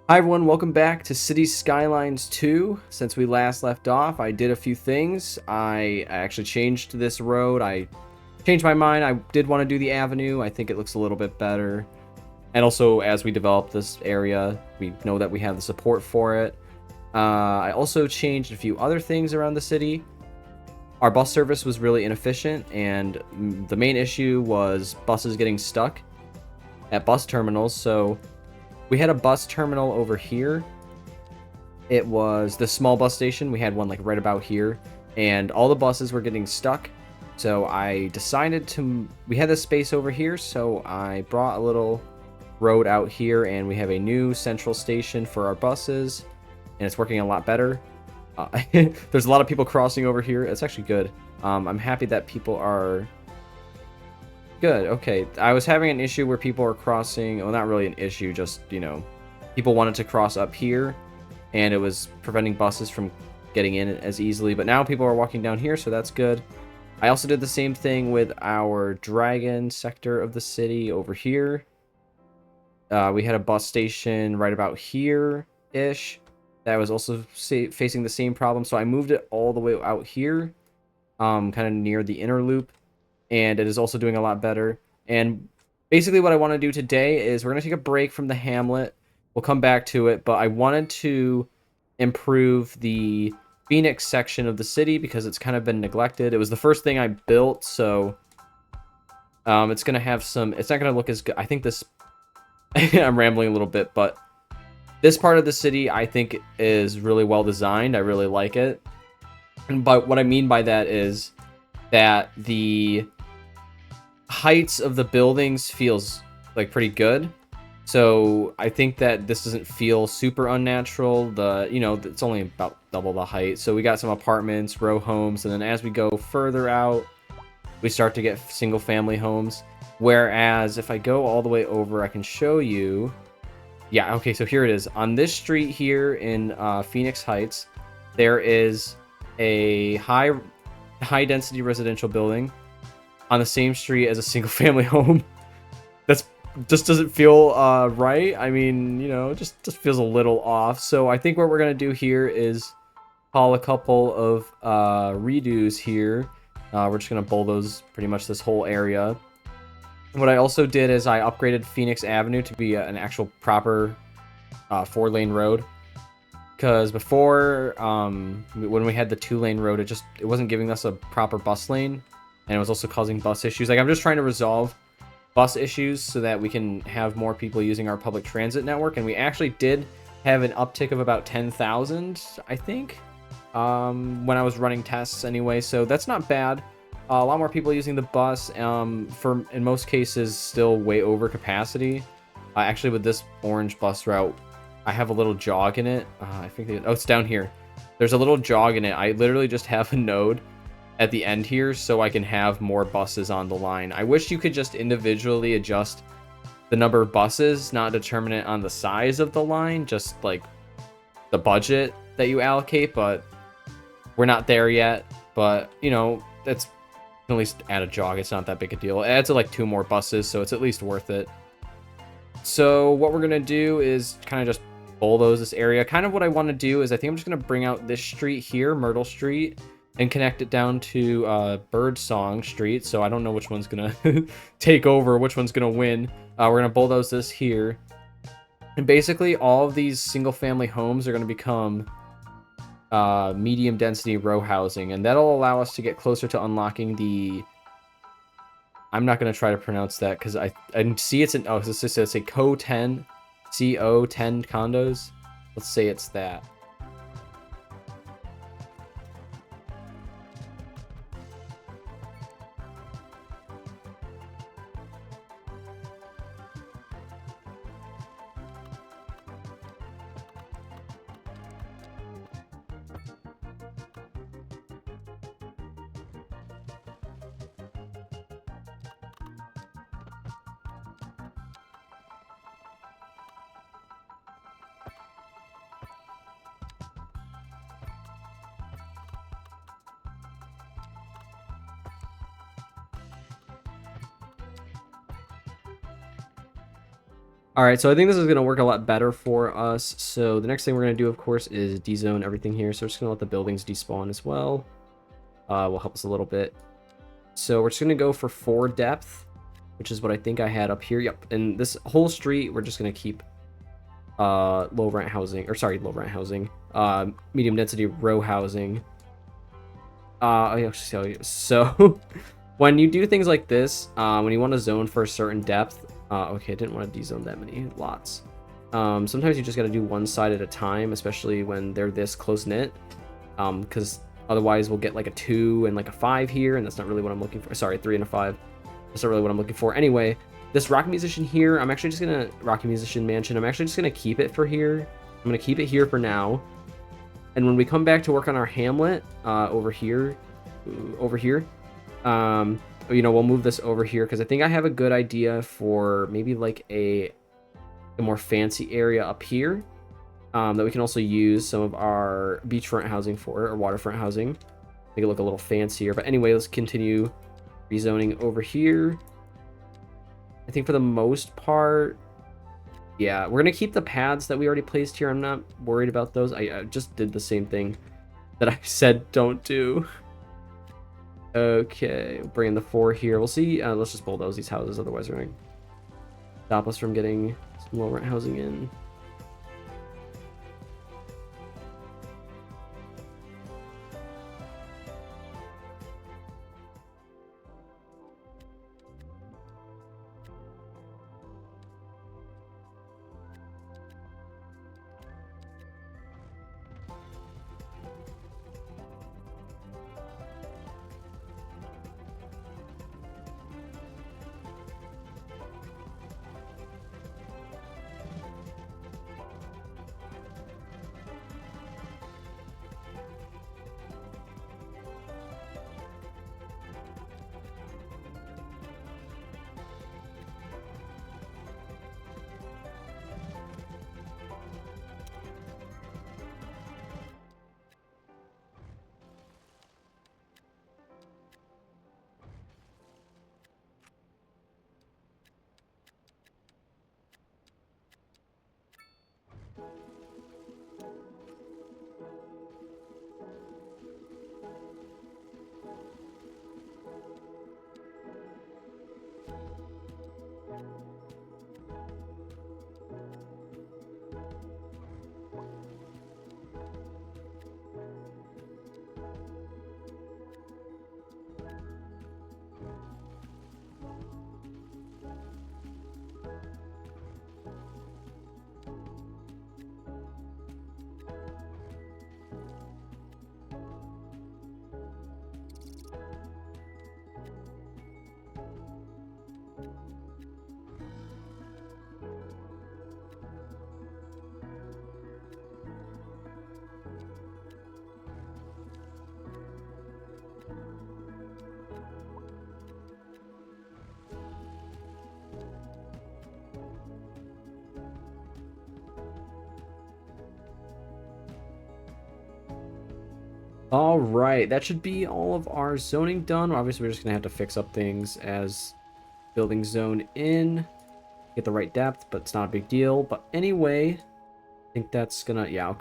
Hi everyone, welcome back to Cities Skylines 2. Since we last left off, I did a few things. I actually changed this road. I changed my mind. I did want to do the avenue. I think it looks a little bit better. And also, as we develop this area, we know that we have the support for it. I also changed a few other things around the city. Our bus service was really inefficient, and the main issue was buses getting stuck at bus terminals. So we had a bus terminal over here. It was the small bus station. We had one like right about here, and all the buses were getting stuck. So I decided we had this space over here, so I brought a little road out here, and we have a new central station for our buses, and it's working a lot better. There's a lot of people crossing over here. It's actually good. I'm happy that people are good. Okay, I was having an issue where people are crossing. Well, not really an issue, just, people wanted to cross up here, and it was preventing buses from getting in as easily. But now people are walking down here, so that's good. I also did the same thing with our dragon sector of the city over here. We had a bus station right about here-ish that was also facing the same problem. So I moved it all the way out here, kind of near the inner loop. And it is also doing a lot better. And basically what I want to do today is we're going to take a break from the hamlet. We'll come back to it, but I wanted to improve the Phoenix section of the city because it's kind of been neglected. It was the first thing I built, so it's going to have some... It's not going to look as good. I think this... I'm rambling a little bit, but this part of the city I think is really well designed. I really like it. But what I mean by that is that the heights of the buildings feels like pretty good. So I think that this doesn't feel super unnatural. It's only about double the height. So we got some apartments, row homes, and then as we go further out, we start to get single family homes. Whereas if I go all the way over, I can show you. Yeah, okay, so here it is. On this street here in Phoenix Heights, there is a high density residential building on the same street as a single family home. That's just doesn't feel right. I mean, just feels a little off. So I think what we're gonna do here is call a couple of redos here. We're just gonna bulldoze pretty much this whole area. What I also did is I upgraded Phoenix Avenue to be an actual proper 4-lane road. Because before, when we had the 2-lane road, it wasn't giving us a proper bus lane, and it was also causing bus issues. Like, I'm just trying to resolve bus issues so that we can have more people using our public transit network, and we actually did have an uptick of about 10,000, I think, when I was running tests anyway, so that's not bad. A lot more people using the bus, for, in most cases, still way over capacity. Actually, with this orange bus route, I have a little jog in it. I think it's down here. There's a little jog in it. I literally just have a node at the end here so I can have more buses on the line. I wish you could just individually adjust the number of buses, not determine it on the size of the line, just like the budget that you allocate, but we're not there yet. But, that's at least add a jog. It's not that big a deal. It adds like 2 more buses, so it's at least worth it. So what we're going to do is kind of just bulldoze this area. Kind of what I want to do is I think I'm just going to bring out this street here, Myrtle Street, and connect it down to Birdsong Street. So I don't know which one's going to take over, which one's going to win. We're going to bulldoze this here. And basically all of these single family homes are going to become medium density row housing. And that'll allow us to get closer to unlocking the... I'm not going to try to pronounce that because I see it's an... Oh, this says a CO10 condos. Let's say it's that. All right, so I think this is going to work a lot better for us. So the next thing we're going to do, of course, is dezone everything here. So we're just going to let the buildings despawn as well. Will help us a little bit. So we're just going to go for 4 depth, which is what I think I had up here. Yep, and this whole street, we're just going to keep low rent housing, medium density row housing. So when you do things like this, when you want to zone for a certain depth, okay, I didn't want to dezone that many lots. Sometimes you just got to do one side at a time, especially when they're this close knit, because otherwise we'll get like a 2 and like a 5 here, and that's not really what I'm looking for. Sorry, 3 and a 5. That's not really what I'm looking for. Anyway, this Rocky Musician here, I'm actually just gonna Rocky Musician Mansion. I'm actually just gonna keep it for here. I'm gonna keep it here for now. And when we come back to work on our hamlet, over here, you know, we'll move this over here because I think I have a good idea for maybe like a more fancy area up here, that we can also use some of our beachfront housing for, or waterfront housing, make it look a little fancier. But anyway, let's continue rezoning over here. I think for the most part, yeah, we're gonna keep the paths that we already placed here. I'm not worried about those. I just did the same thing that I said don't do. Okay, we'll bring in the 4 here. We'll see. Let's just bulldoze these houses, otherwise they're gonna stop us from getting some low rent housing in. All right, that should be all of our zoning done. Obviously, we're just gonna have to fix up things as building zone in, get the right depth, but it's not a big deal. But anyway, I think that's gonna, yeah,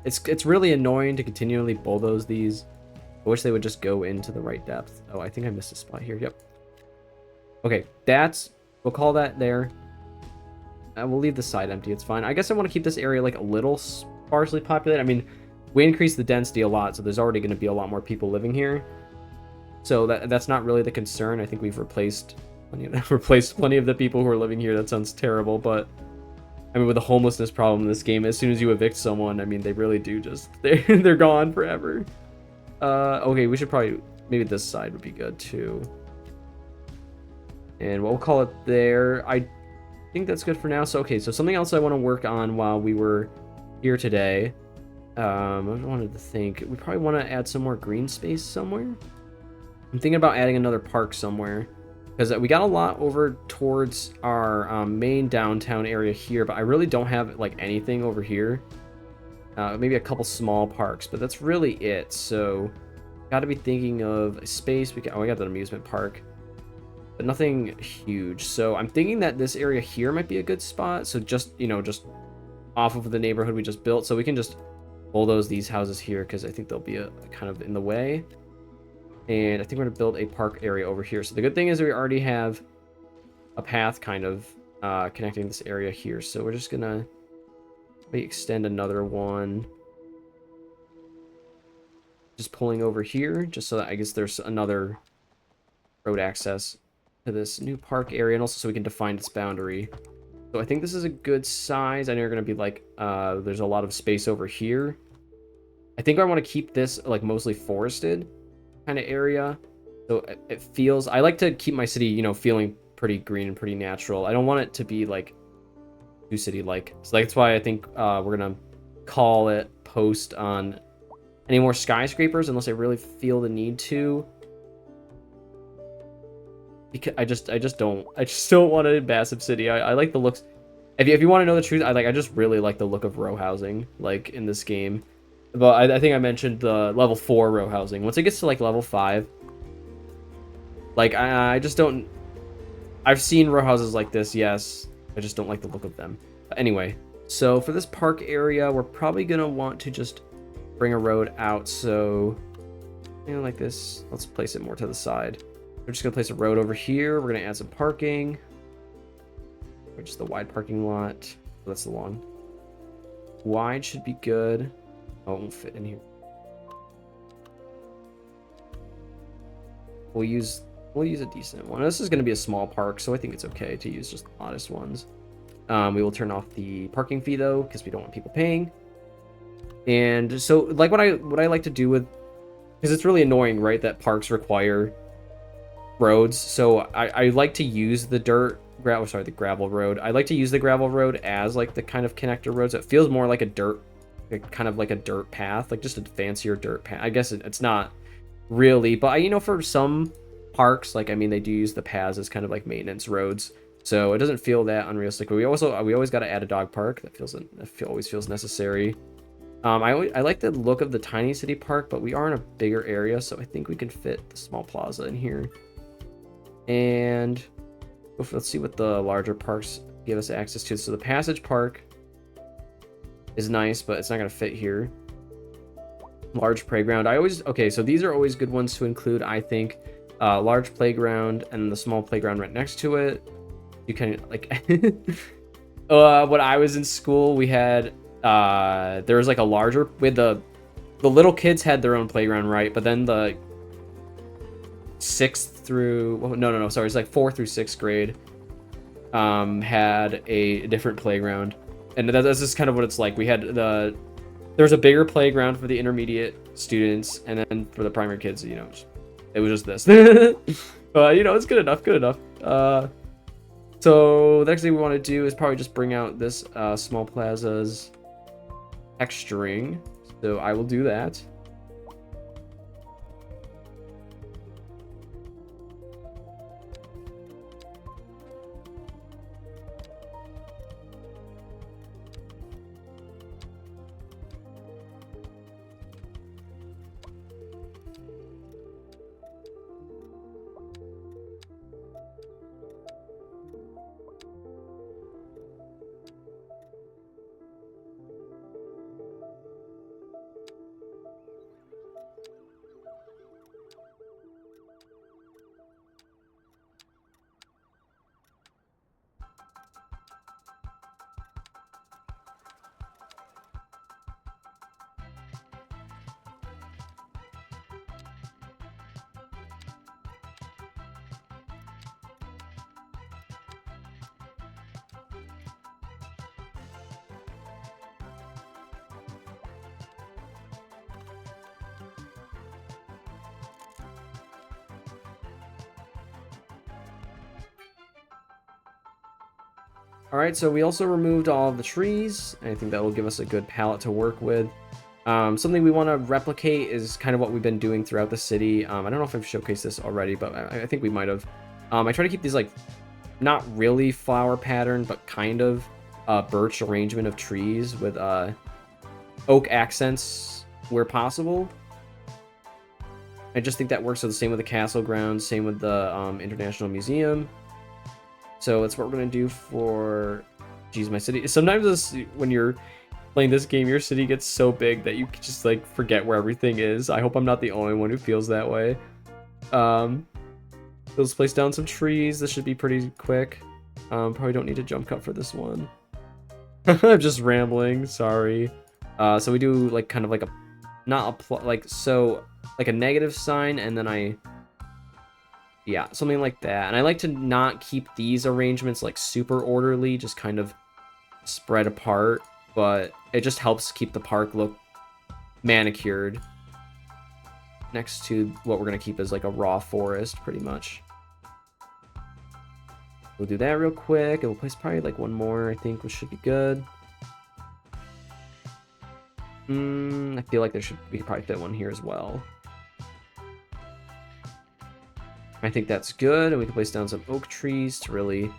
it's really annoying to continually bulldoze these. I wish they would just go into the right depth. Oh, I think I missed a spot here. Yep. Okay, we'll call that there. We'll leave the side empty. It's fine. I guess I want to keep this area like a little sparsely populated. I mean, we increased the density a lot, so there's already going to be a lot more people living here. So that's not really the concern. I think we've replaced plenty of the people who are living here. That sounds terrible, but I mean, with the homelessness problem in this game, as soon as you evict someone, I mean, they really do just they're gone forever. Okay, we should probably, maybe this side would be good too. And we'll call it there. I think that's good for now. So okay, so something else I want to work on while we were here today. I wanted to think, we probably want to add some more green space somewhere. I'm thinking about adding another park somewhere, because we got a lot over towards our main downtown area here, but I really don't have like anything over here. Maybe a couple small parks, but that's really it. So got to be thinking of a space. We got that amusement park. but nothing huge. So I'm thinking that this area here might be a good spot. So just, you know, just off of the neighborhood we just built. So we can just bulldoze these houses here because I think they'll be a kind of in the way. And I think we're going to build a park area over here. So the good thing is we already have a path kind of connecting this area here. So we're just going to extend another one. Just pulling over here just so that I guess there's another road access to this new park area. And also so we can define its boundary. So I think this is a good size. I know you're going to be like, there's a lot of space over here. I think I want to keep this like mostly forested kind of area. So it feels, I like to keep my city, you know, feeling pretty green and pretty natural. I don't want it to be like too city-like. So that's why I think we're going to call it post on any more skyscrapers unless I really feel the need to. Because I just don't want a massive city. I like the looks. If you want to know the truth, I just really like the look of row housing like in this game. But I think I mentioned the level 4 row housing. Once it gets to like level 5, like I just don't. I've seen row houses like this, yes. I just don't like the look of them. But anyway, so for this park area, we're probably gonna want to just bring a road out. So, you know, like this. Let's place it more to the side. We're just gonna place a road over here. We're gonna add some parking, which is the wide parking lot. That's the long. Wide should be good. Oh, it won't fit in here. We'll use a decent one. This is going to be a small park, so I think it's okay to use just the modest ones. We will turn off the parking fee though, because we don't want people paying. And so, like what I like to do with, because it's really annoying, right, that parks require roads. So I like to use the the gravel road. I like to use the gravel road as like the kind of connector roads. It feels more like a dirt. Kind of like a dirt path, like just a fancier dirt path. I guess it's not really, but you know, for some parks, like I mean, they do use the paths as kind of like maintenance roads, so it doesn't feel that unrealistic. But we always got to add a dog park. That always feels necessary. I like the look of the tiny city park, but we are in a bigger area, so I think we can fit the small plaza in here. And let's see what the larger parks give us access to. So the Passage Park is nice, but it's not going to fit here. Large playground. Okay, so these are always good ones to include, I think. Large playground and the small playground right next to it. You can, like... when I was in school, we had... there was, like, a larger... With the little kids had their own playground, right? But then the 6th through... Well, no, sorry. It's, like, 4th through 6th grade had a different playground. And that's just kind of what it's like. We had there's a bigger playground for the intermediate students, and then for the primary kids, you know, it was just this. But you know, it's good enough. So the next thing we want to do is probably just bring out this small plaza's texturing. So I will do that. Alright, so we also removed all of the trees. I think that will give us a good palette to work with. Something we want to replicate is kind of what we've been doing throughout the city. I don't know if I've showcased this already, but I think we might have. I try to keep these, like, not really flower pattern, but kind of birch arrangement of trees with oak accents where possible. I just think that works. So the same with the castle grounds, same with the International Museum. So that's what we're gonna do for, geez, my city. Sometimes this, when you're playing this game, your city gets so big that you just like forget where everything is. I hope I'm not the only one who feels that way. Let's place down some trees. This should be pretty quick. Probably don't need a jump cut for this one. I'm just rambling, sorry. So we do like kind of like a, not a like, so like a negative sign, and then yeah, something like that. And I like to not keep these arrangements like super orderly, just kind of spread apart, but it just helps keep the park look manicured next to what we're gonna keep as like a raw forest, pretty much. We'll do that real quick, and we'll place probably like one more, I think, which should be good. I feel like we could probably fit one here as well. I think that's good, and we can place down some oak trees to really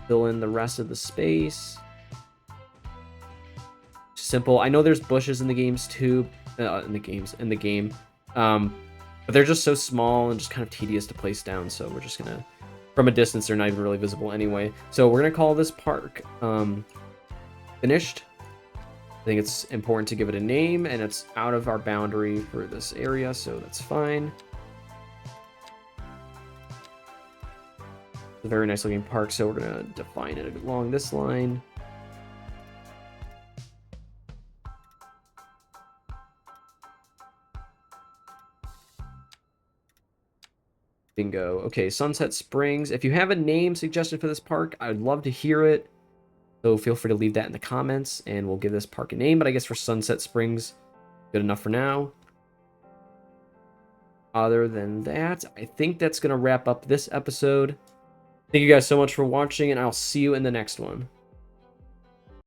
fill in the rest of the space. Simple. I know there's bushes in the games too, in the game, but they're just so small and just kind of tedious to place down. So we're just gonna, from a distance, they're not even really visible anyway. So we're gonna call this park finished. I think it's important to give it a name, and it's out of our boundary for this area, so that's fine. It's a very nice looking park, so we're gonna define it along this line. Bingo. Okay, Sunset Springs. If you have a name suggestion for this park, I would love to hear it. So feel free to leave that in the comments, and we'll give this park a name. But I guess for Sunset Springs, good enough for now. Other than that, I think that's going to wrap up this episode. Thank you guys so much for watching, and I'll see you in the next one.